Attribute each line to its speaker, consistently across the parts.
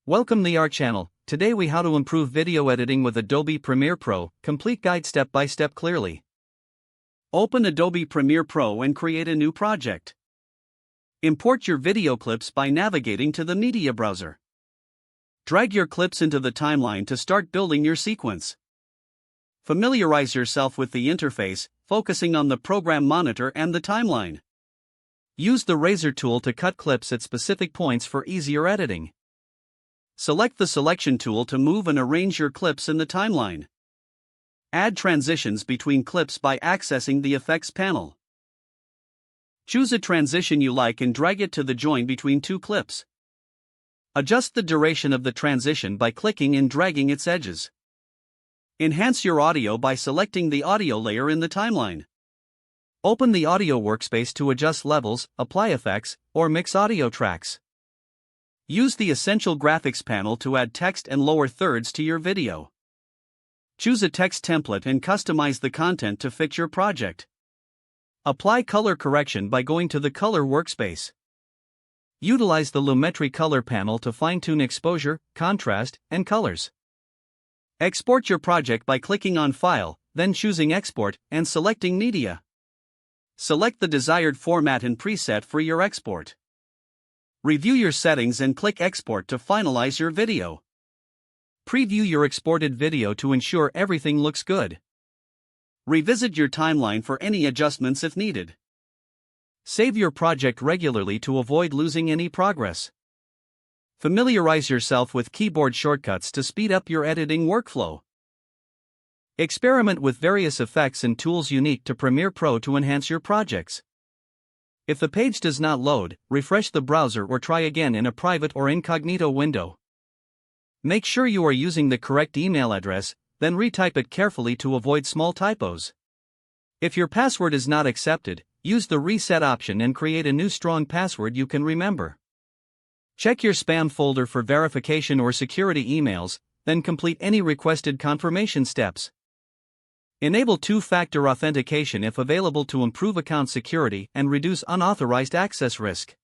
Speaker 1: Welcome to our channel. Today we how to improve video editing with Adobe Premiere Pro, complete guide step by step clearly. Open Adobe Premiere Pro and create a new project. Import your video clips by navigating to the media browser. Drag your clips into the timeline to start building your sequence. Familiarize yourself with the interface, focusing on the program monitor and the timeline. Use the razor tool to cut clips at specific points for easier editing. Select the selection tool to move and arrange your clips in the timeline. Add transitions between clips by accessing the Effects panel. Choose a transition you like and drag it to the join between two clips. Adjust the duration of the transition by clicking and dragging its edges. Enhance your audio by selecting the audio layer in the timeline. Open the audio workspace to adjust levels, apply effects, or mix audio tracks. Use the Essential Graphics panel to add text and lower thirds to your video. Choose a text template and customize the content to fit your project. Apply color correction by going to the Color workspace. Utilize the Lumetri Color panel to fine-tune exposure, contrast, and colors. Export your project by clicking on File, then choosing Export, and selecting Media. Select the desired format and preset for your export. Review your settings and click Export to finalize your video. Preview your exported video to ensure everything looks good. Revisit your timeline for any adjustments if needed. Save your project regularly to avoid losing any progress. Familiarize yourself with keyboard shortcuts to speed up your editing workflow. Experiment with various effects and tools unique to Premiere Pro to enhance your projects. If the page does not load, refresh the browser or try again in a private or incognito window. Make sure you are using the correct email address, then retype it carefully to avoid small typos. If your password is not accepted, use the reset option and create a new strong password you can remember. Check your spam folder for verification or security emails, then complete any requested confirmation steps. Enable two-factor authentication if available to improve account security and reduce unauthorized access risk.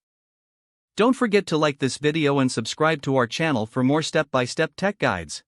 Speaker 1: Don't forget to like this video and subscribe to our channel for more step-by-step tech guides.